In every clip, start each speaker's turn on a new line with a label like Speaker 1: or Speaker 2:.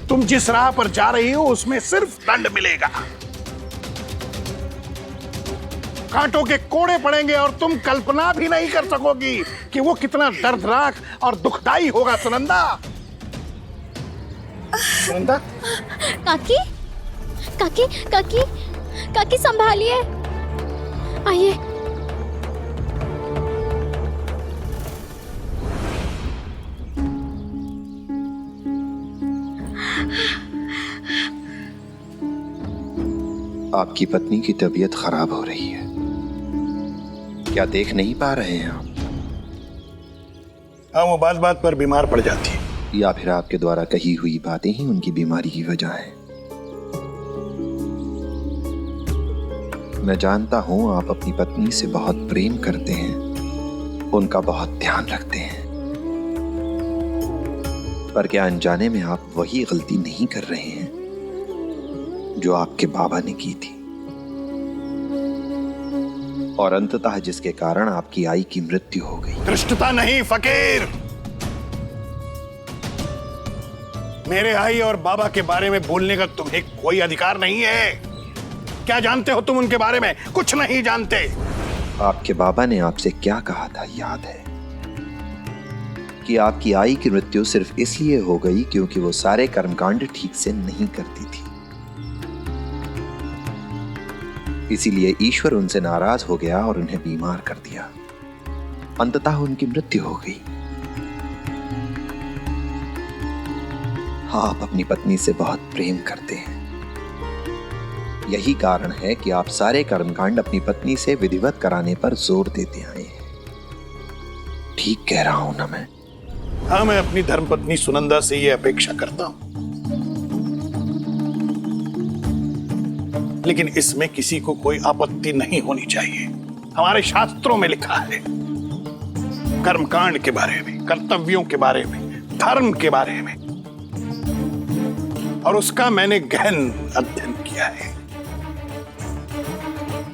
Speaker 1: तुम जिस राह पर जा रही हो उसमें सिर्फ दंड मिलेगा, कांटों के कोड़े पड़ेंगे और तुम कल्पना भी नहीं कर सकोगी कि वो कितना दर्दनाक और दुखदाई होगा। सुनंदा, सुनंदा,
Speaker 2: काकी, काकी, काकी, काकी संभालिए, आइए।
Speaker 3: आपकी पत्नी की तबीयत खराब हो रही है, क्या देख नहीं पा रहे हैं आप?
Speaker 1: हाँ, वो बात बात पर बीमार पड़ जाती है।
Speaker 3: या फिर आपके द्वारा कही हुई बातें ही उनकी बीमारी की वजह है। मैं जानता हूं आप अपनी पत्नी से बहुत प्रेम करते हैं, उनका बहुत ध्यान रखते हैं, पर क्या अनजाने में आप वही गलती नहीं कर रहे हैं जो आपके बाबा ने की थी, और अंततः जिसके कारण आपकी आई की मृत्यु हो गई?
Speaker 1: धृष्टता नहीं फकीर, मेरे आई और बाबा के बारे में बोलने का तुम्हें कोई अधिकार नहीं है। क्या जानते हो तुम उनके बारे में? कुछ नहीं जानते।
Speaker 3: आपके बाबा ने आपसे क्या कहा था याद है? कि आपकी आई की मृत्यु सिर्फ इसलिए हो गई क्योंकि वो सारे कर्मकांड ठीक से नहीं करती थी, इसीलिए ईश्वर उनसे नाराज हो गया और उन्हें बीमार कर दिया। अंततः उनकी मृत्यु हो गई। आप अपनी पत्नी से बहुत प्रेम करते हैं, यही कारण है कि आप सारे कर्मकांड अपनी पत्नी से विधिवत कराने पर जोर देते आए हैं। ठीक कह रहा हूं ना मैं?
Speaker 1: हाँ, मैं अपनी धर्मपत्नी सुनंदा से ये अपेक्षा करता हूं, लेकिन इसमें किसी को कोई आपत्ति नहीं होनी चाहिए। हमारे शास्त्रों में लिखा है, कर्मकांड के बारे में, कर्तव्यों के बारे में, धर्म के बारे में, और उसका मैंने गहन अध्ययन किया है।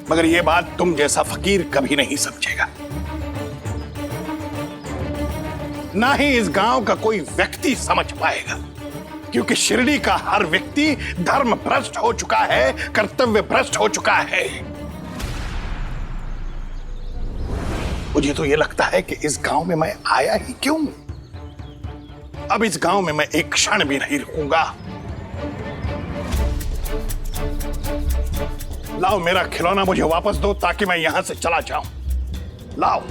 Speaker 1: मगर यह बात तुम जैसा फकीर कभी नहीं समझेगा, ना ही इस गांव का कोई व्यक्ति समझ पाएगा, क्योंकि शिरडी का हर व्यक्ति धर्म भ्रष्ट हो चुका है, कर्तव्य भ्रष्ट हो चुका है। मुझे तो यह लगता है कि इस गांव में मैं आया ही क्यों? अब इस गांव में मैं एक क्षण भी नहीं रुकूंगा। लाओ मेरा खिलौना मुझे वापस दो ताकि मैं यहां से चला जाऊं। लाओ।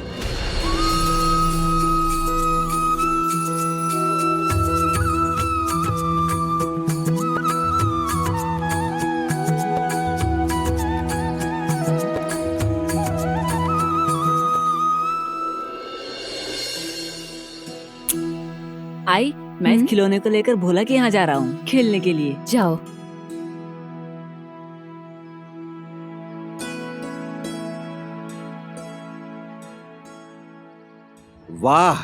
Speaker 4: आई, मैं इस खिलौने को लेकर भोला के यहाँ जा रहा हूँ खेलने के लिए।
Speaker 2: जाओ।
Speaker 5: वाह,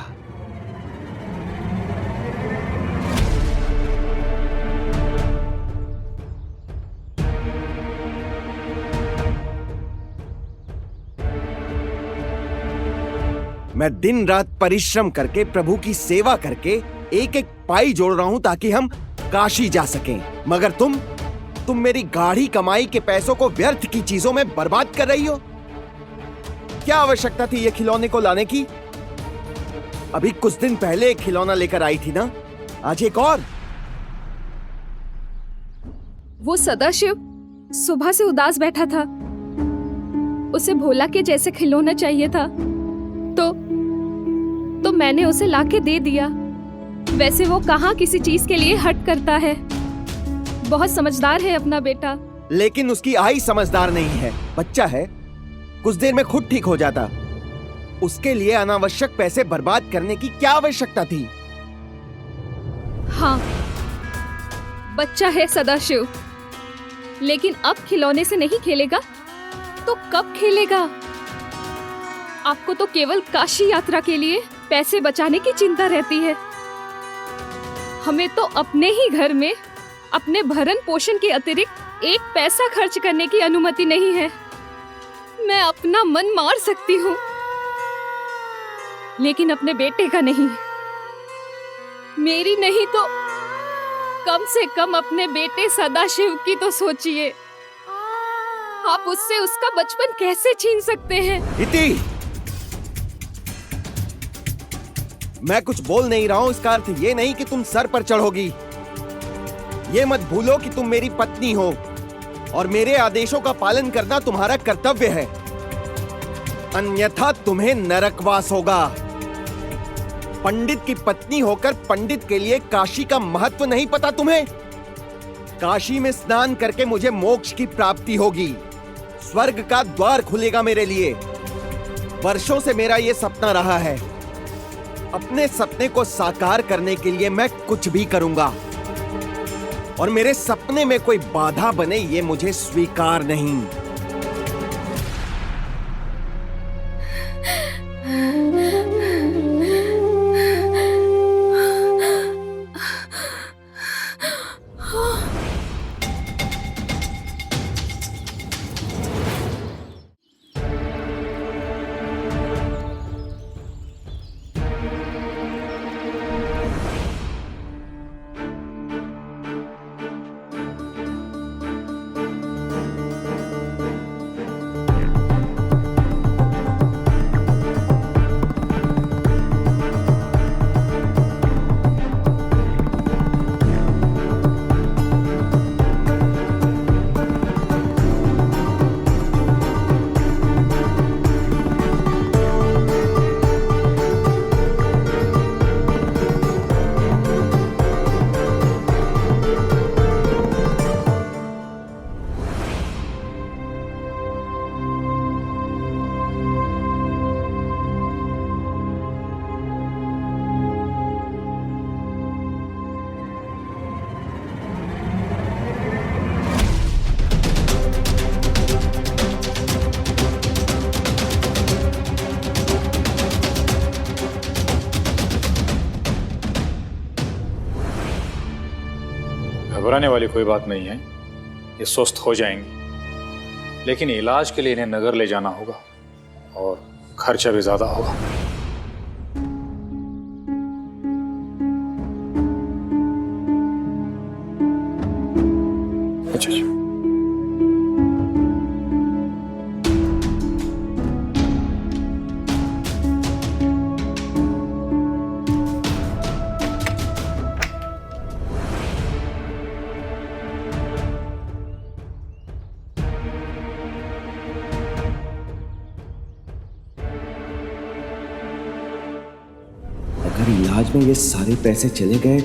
Speaker 5: मैं दिन रात परिश्रम करके प्रभु की सेवा करके एक एक पाई जोड़ रहा हूं ताकि हम काशी जा सकें, मगर तुम मेरी गाढ़ी कमाई के पैसों को व्यर्थ की चीजों में बर्बाद कर रही हो। क्या आवश्यकता थी ये खिलौने को लाने की? अभी कुछ दिन पहले एक खिलौना लेकर आई थी ना, आज एक और।
Speaker 6: वो सदाशिव सुबह से उदास बैठा था, उसे भोला के जैसे खिलौना चाहिए था, तो मैंने उसे लाके दे दिया। वैसे वो कहाँ किसी चीज के लिए हट करता है, बहुत समझदार है अपना बेटा।
Speaker 5: लेकिन उसकी आई समझदार नहीं है, बच्चा है, कुछ देर में खुद ठीक हो जाता। उसके लिए अनावश्यक पैसे बर्बाद करने की क्या आवश्यकता थी?
Speaker 6: हाँ, बच्चा है सदाशिव, लेकिन अब खिलौने से नहीं खेलेगा तो कब खेलेगा? आपको तो केवल काशी यात्रा के लिए पैसे बचाने की चिंता रहती है। हमें तो अपने ही घर में अपने भरण पोषण के अतिरिक्त एक पैसा खर्च करने की अनुमति नहीं है। मैं अपना मन मार सकती हूँ, लेकिन अपने बेटे का नहीं। मेरी नहीं तो कम से कम अपने बेटे सदाशिव की तो सोचिए। आप उससे उसका बचपन कैसे छीन सकते हैं?
Speaker 5: इति, मैं कुछ बोल नहीं रहा हूं, इसका अर्थ ये नहीं कि तुम सर पर चढ़ोगी। ये मत भूलो कि तुम मेरी पत्नी हो और मेरे आदेशों का पालन करना तुम्हारा कर्तव्य है, अन्यथा तुम्हें नरकवास होगा। पंडित की पत्नी होकर पंडित के लिए काशी का महत्व नहीं पता तुम्हें? काशी में स्नान करके मुझे मोक्ष की प्राप्ति होगी, स्वर्ग का द्वार खुलेगा मेरे लिए। वर्षों से मेरा यह सपना रहा है। अपने सपने को साकार करने के लिए मैं कुछ भी करूंगा, और मेरे सपने में कोई बाधा बने ये मुझे स्वीकार नहीं।
Speaker 7: घबराने वाली कोई बात नहीं है, ये स्वस्थ हो जाएंगी, लेकिन इलाज के लिए इन्हें नगर ले जाना होगा और खर्चा भी ज्यादा होगा। अच्छा अच्छा।
Speaker 5: अगर इलाज में ये सारे पैसे चले गए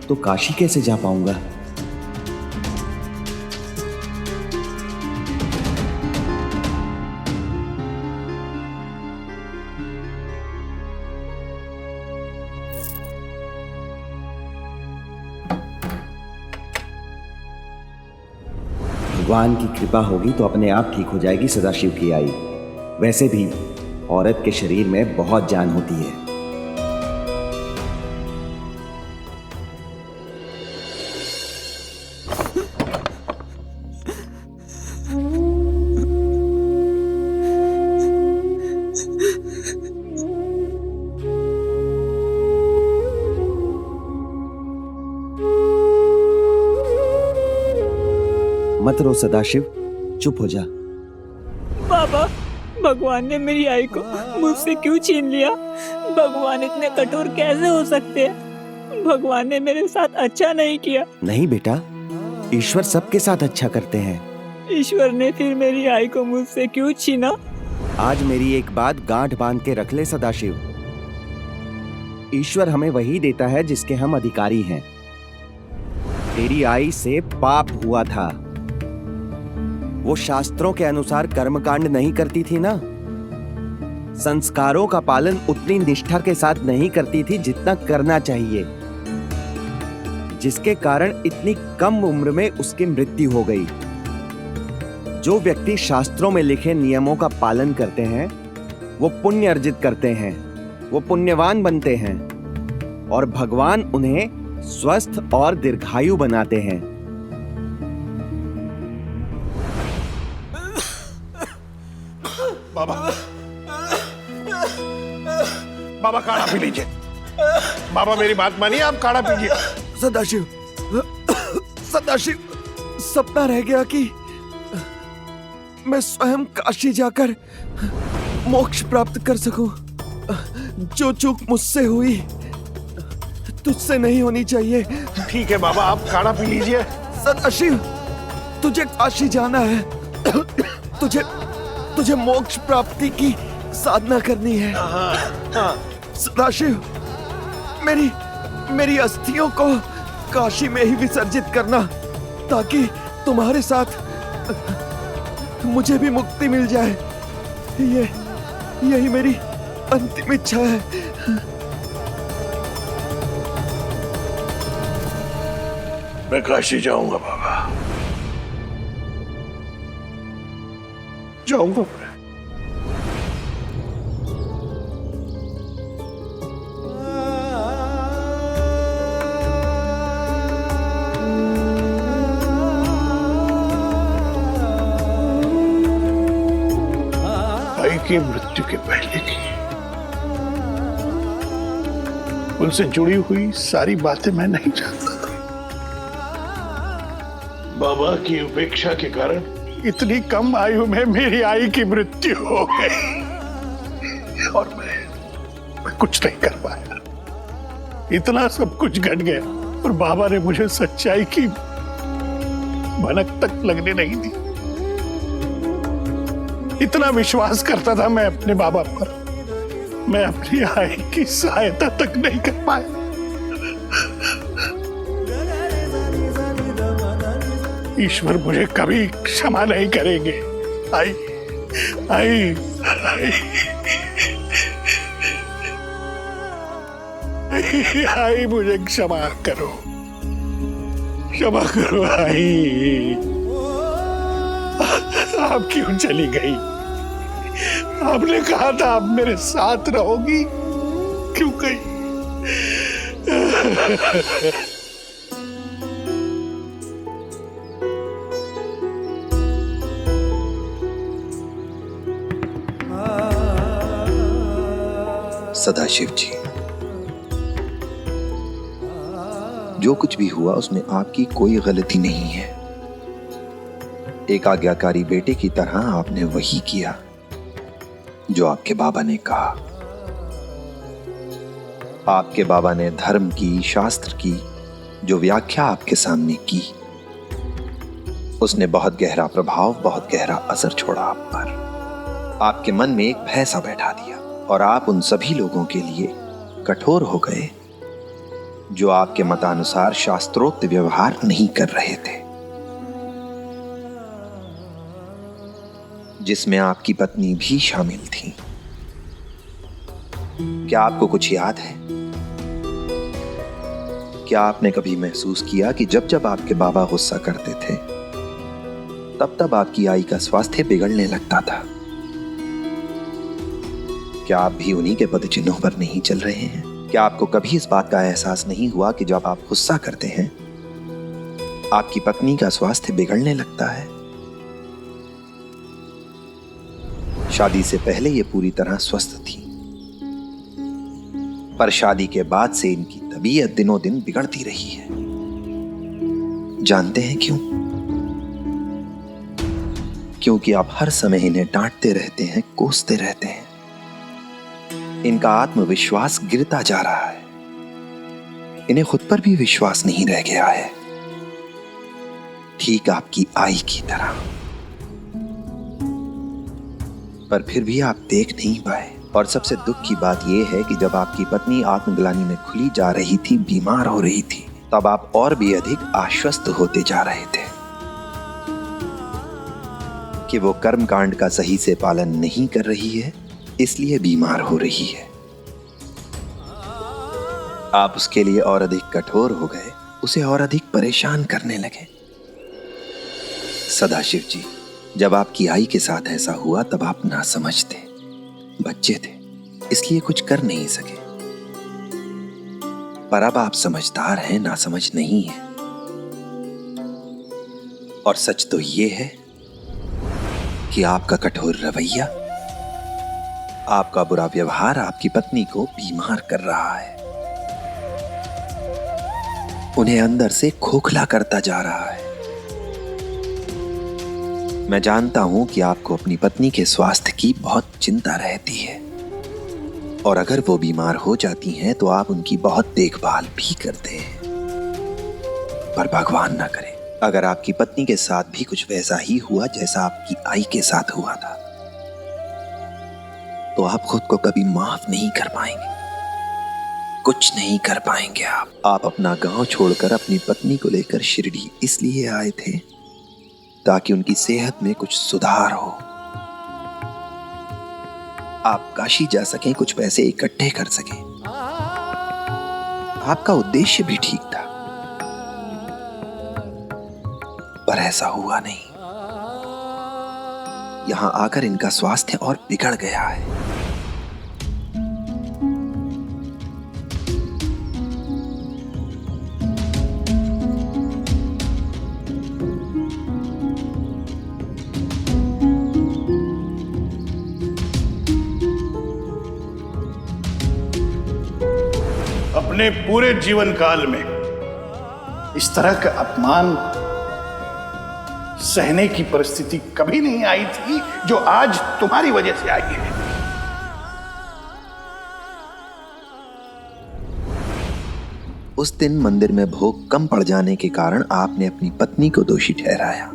Speaker 5: तो काशी कैसे जा पाऊंगा? भगवान की कृपा होगी तो अपने आप ठीक हो जाएगी सदाशिव की आई। वैसे भी औरत के शरीर में बहुत जान होती है। मत रो सदाशिव, चुप हो जा।
Speaker 4: बाबा, भगवान ने मेरी आई को मुझसे क्यों छीन लिया? भगवान इतने कठोर कैसे हो सकते हैं? भगवान ने मेरे साथ अच्छा नहीं किया।
Speaker 5: नहीं बेटा, ईश्वर सबके साथ अच्छा करते हैं।
Speaker 4: ईश्वर ने फिर मेरी आई को मुझसे क्यों छीना?
Speaker 5: आज मेरी एक बात गांठ बांध के रख ले सदाशिव, ईश्वर हमें वही देता है जिसके हम अधिकारी हैं। तेरी आई से पाप हुआ था, वो शास्त्रों के अनुसार कर्मकांड नहीं करती थी ना, संस्कारों का पालन उतनी निष्ठा के साथ नहीं करती थी जितना करना चाहिए, जिसके कारण इतनी कम उम्र में उसकी मृत्यु हो गई। जो व्यक्ति शास्त्रों में लिखे नियमों का पालन करते हैं वो पुण्य अर्जित करते हैं, वो पुण्यवान बनते हैं और भगवान उन्हें स्वस्थ और दीर्घायु बनाते हैं।
Speaker 1: बाबा काढ़ा पी लीजिए। बाबा मेरी बात मानिए, आप काढ़ा पीजिए।
Speaker 5: सदाशिव, सदाशिव, सपना रह गया कि मैं स्वयं काशी जाकर मोक्ष प्राप्त कर सकूं। जो चूक मुझसे हुई तुझसे नहीं होनी चाहिए।
Speaker 1: ठीक है बाबा, आप काढ़ा पी लीजिए।
Speaker 5: सदाशिव, तुझे काशी जाना है। तुझे मोक्ष प्राप्ति की साधना करनी है। सदाशिव, मेरी अस्थियों को काशी में ही विसर्जित करना, ताकि तुम्हारे साथ मुझे भी मुक्ति मिल जाए। यही मेरी अंतिम इच्छा है।
Speaker 1: मैं काशी जाऊंगा बाबा, जाऊंगा मैं। भाई की मृत्यु के पहले की उनसे जुड़ी हुई सारी बातें मैं नहीं जानता था। बाबा की उपेक्षा के कारण इतनी कम आयु में मेरी आई की मृत्यु हो गई और मैं कुछ नहीं कर पाया। इतना सब कुछ घट गया और बाबा ने मुझे सच्चाई की भनक तक लगने नहीं दी। इतना विश्वास करता था मैं अपने बाबा पर, मैं अपनी आई की सहायता तक नहीं कर पाया। ईश्वर मुझे कभी क्षमा नहीं करेंगे। आई आई आई आई मुझे क्षमा करो, क्षमा करो आई। आप क्यों चली गई? आपने कहा था आप मेरे साथ रहोगी, क्यों गई?
Speaker 3: सदाशिव जी, जो कुछ भी हुआ उसमें आपकी कोई गलती नहीं है। एक आज्ञाकारी बेटे की तरह आपने वही किया जो आपके बाबा ने कहा। आपके बाबा ने धर्म की, शास्त्र की जो व्याख्या आपके सामने की, उसने बहुत गहरा प्रभाव, बहुत गहरा असर छोड़ा आप पर। आपके मन में एक भय सा बैठा दिया और आप उन सभी लोगों के लिए कठोर हो गए जो आपके मतानुसार शास्त्रोक्त व्यवहार नहीं कर रहे थे, जिसमें आपकी पत्नी भी शामिल थी। क्या आपको कुछ याद है? क्या आपने कभी महसूस किया कि जब जब आपके बाबा गुस्सा करते थे तब तब आपकी आई का स्वास्थ्य बिगड़ने लगता था? क्या आप भी उन्हीं के पद चिन्हों पर नहीं चल रहे हैं? क्या आपको कभी इस बात का एहसास नहीं हुआ कि जब आप गुस्सा करते हैं आपकी पत्नी का स्वास्थ्य बिगड़ने लगता है? शादी से पहले ये पूरी तरह स्वस्थ थी, पर शादी के बाद से इनकी तबीयत दिनों दिन बिगड़ती रही है। जानते हैं क्यों? क्योंकि आप हर समय इन्हें डांटते रहते हैं, कोसते रहते हैं। इनका आत्मविश्वास गिरता जा रहा है। इन्हें खुद पर भी विश्वास नहीं रह गया है, ठीक आपकी आई की तरह। पर फिर भी आप देख नहीं पाए। और सबसे दुख की बात यह है कि जब आपकी पत्नी आत्मग्लानि में खुली जा रही थी, बीमार हो रही थी, तब आप और भी अधिक आश्वस्त होते जा रहे थे कि वो कर्मकांड का सही से पालन नहीं कर रही है, इसलिए बीमार हो रही है। आप उसके लिए और अधिक कठोर हो गए, उसे और अधिक परेशान करने लगे। सदाशिव जी, जब आपकी आई के साथ ऐसा हुआ तब आप नासमझ थे, बच्चे थे, इसलिए कुछ कर नहीं सके। पर अब आप समझदार हैं, नासमझ नहीं है। और सच तो ये है कि आपका कठोर रवैया आपका बुरा व्यवहार आपकी पत्नी को बीमार कर रहा है, उन्हें अंदर से खोखला करता जा रहा है। मैं जानता हूं कि आपको अपनी पत्नी के स्वास्थ्य की बहुत चिंता रहती है, और अगर वो बीमार हो जाती हैं तो आप उनकी बहुत देखभाल भी करते हैं। पर भगवान ना करे अगर आपकी पत्नी के साथ भी कुछ वैसा ही हुआ जैसा आपकी आई के साथ हुआ था, तो आप खुद को कभी माफ नहीं कर पाएंगे, कुछ नहीं कर पाएंगे। आप अपना गांव छोड़कर अपनी पत्नी को लेकर शिरडी इसलिए आए थे ताकि उनकी सेहत में कुछ सुधार हो, आप काशी जा सकें, कुछ पैसे इकट्ठे कर सकें। आपका उद्देश्य भी ठीक था, पर ऐसा हुआ नहीं। यहां आकर इनका स्वास्थ्य और बिगड़ गया है।
Speaker 1: अपने पूरे जीवन काल में इस तरह का अपमान सहने की परिस्थिति कभी नहीं आई थी जो आज तुम्हारी वजह से आई है।
Speaker 3: उस दिन मंदिर में भोग कम पड़ जाने के कारण आपने अपनी पत्नी को दोषी ठहराया,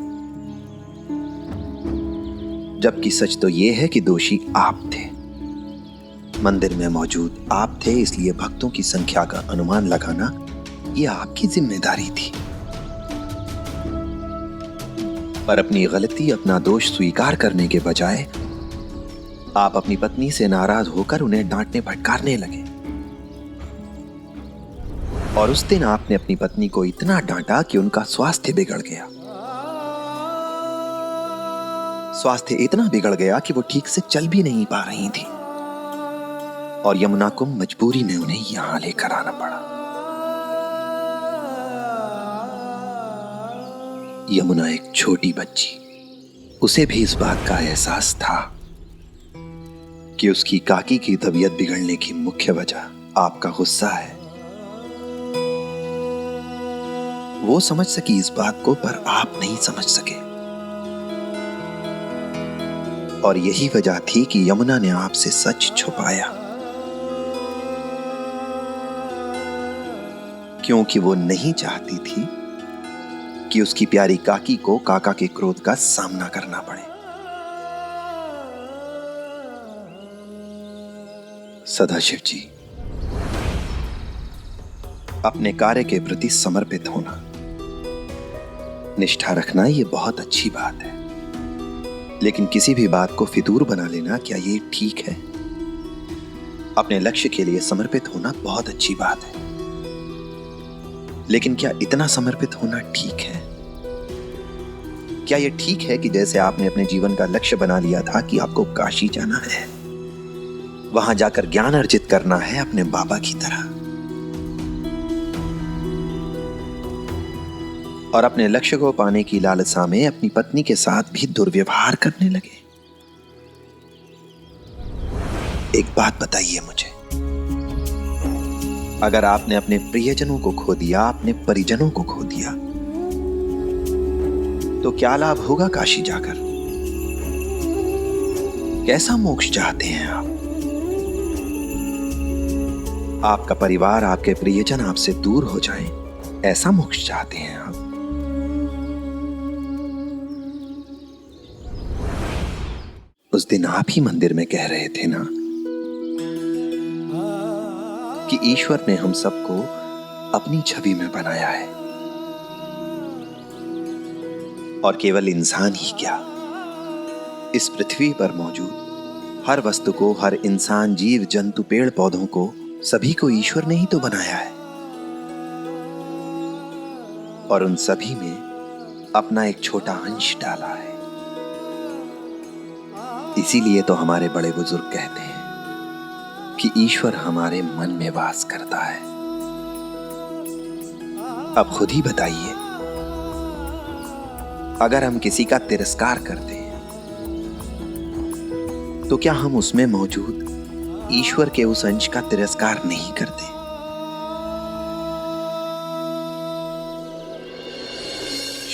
Speaker 3: जबकि सच तो यह है कि दोषी आप थे। मंदिर में मौजूद आप थे, इसलिए भक्तों की संख्या का अनुमान लगाना यह आपकी जिम्मेदारी थी। पर अपनी गलती, अपना दोष स्वीकार करने के बजाय आप अपनी पत्नी से नाराज होकर उन्हें डांटने फटकारने लगे। और उस दिन आपने अपनी पत्नी को इतना डांटा कि उनका स्वास्थ्य बिगड़ गया। स्वास्थ्य इतना बिगड़ गया कि वो ठीक से चल भी नहीं पा रही थी, और यमुना को मजबूरी में उन्हें यहां लेकर आना पड़ा। यमुना एक छोटी बच्ची, उसे भी इस बात का एहसास था कि उसकी काकी की तबीयत बिगड़ने की मुख्य वजह आपका गुस्सा है। वो समझ सकी इस बात को, पर आप नहीं समझ सके। और यही वजह थी कि यमुना ने आपसे सच छुपाया, क्योंकि वो नहीं चाहती थी कि उसकी प्यारी काकी को काका के क्रोध का सामना करना पड़े। सदाशिव जी, अपने कार्य के प्रति समर्पित होना, निष्ठा रखना, ये बहुत अच्छी बात है, लेकिन किसी भी बात को फितूर बना लेना, क्या ये ठीक है? अपने लक्ष्य के लिए समर्पित होना बहुत अच्छी बात है, लेकिन क्या इतना समर्पित होना ठीक है? क्या यह ठीक है कि जैसे आपने अपने जीवन का लक्ष्य बना लिया था कि आपको काशी जाना है, वहां जाकर ज्ञान अर्जित करना है अपने बाबा की तरह, और अपने लक्ष्य को पाने की लालसा में अपनी पत्नी के साथ भी दुर्व्यवहार करने लगे? एक बात बताइए मुझे, अगर आपने अपने प्रियजनों को खो दिया, अपने परिजनों को खो दिया, तो क्या लाभ होगा काशी जाकर? कैसा मोक्ष चाहते हैं आप? आपका परिवार, आपके प्रियजन आपसे दूर हो जाएं, ऐसा मोक्ष चाहते हैं आप? उस दिन आप ही मंदिर में कह रहे थे ना कि ईश्वर ने हम सबको अपनी छवि में बनाया है, और केवल इंसान ही क्या, इस पृथ्वी पर मौजूद हर वस्तु को, हर इंसान, जीव जंतु, पेड़ पौधों को, सभी को ईश्वर ने ही तो बनाया है, और उन सभी में अपना एक छोटा अंश डाला है। इसीलिए तो हमारे बड़े बुजुर्ग कहते हैं कि ईश्वर हमारे मन में वास करता है। अब खुद ही बताइए, अगर हम किसी का तिरस्कार करते हैं तो क्या हम उसमें मौजूद ईश्वर के उस अंश का तिरस्कार नहीं करते?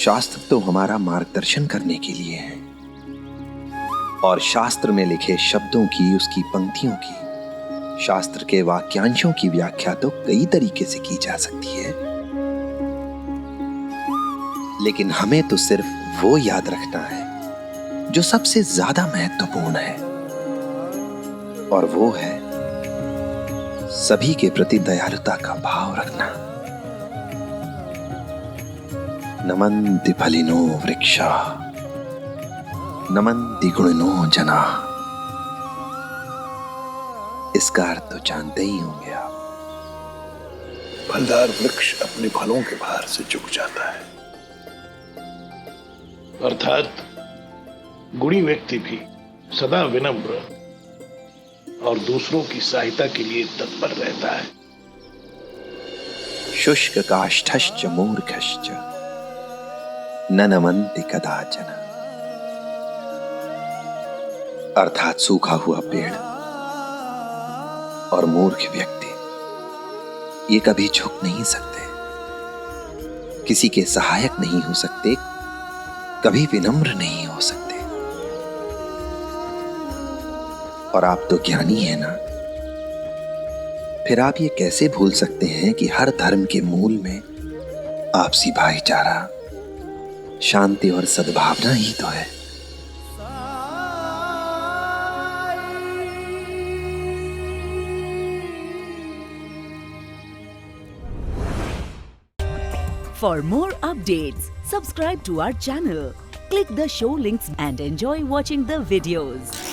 Speaker 3: शास्त्र तो हमारा मार्गदर्शन करने के लिए है, और शास्त्र में लिखे शब्दों की, उसकी पंक्तियों की, शास्त्र के वाक्यांशों की व्याख्या तो कई तरीके से की जा सकती है, लेकिन हमें तो सिर्फ वो याद रखना है जो सबसे ज्यादा महत्वपूर्ण है, और वो है सभी के प्रति दयालुता का भाव रखना। नमन्ति फलिनो वृक्षा, नमन्ति गुणिनो जना। इसका अर्थ तो जानते ही होंगे आप।
Speaker 1: फलदार वृक्ष अपने फलों के भार से झुक जाता है, अर्थात गुणी व्यक्ति भी सदा विनम्र और दूसरों की सहायता के लिए तत्पर रहता है।
Speaker 3: शुष्क काष्ठश्च मूर्खश्च न नमन्ति कदाचन। अर्थात सूखा हुआ पेड़ और मूर्ख व्यक्ति ये कभी झुक नहीं सकते, किसी के सहायक नहीं हो सकते, कभी विनम्र नहीं हो सकते। और आप तो ज्ञानी हैं ना, फिर आप ये कैसे भूल सकते हैं कि हर धर्म के मूल में आपसी भाईचारा, शांति और सद्भावना ही तो है।
Speaker 8: For more updates, subscribe to our channel, click the show links and enjoy watching the videos.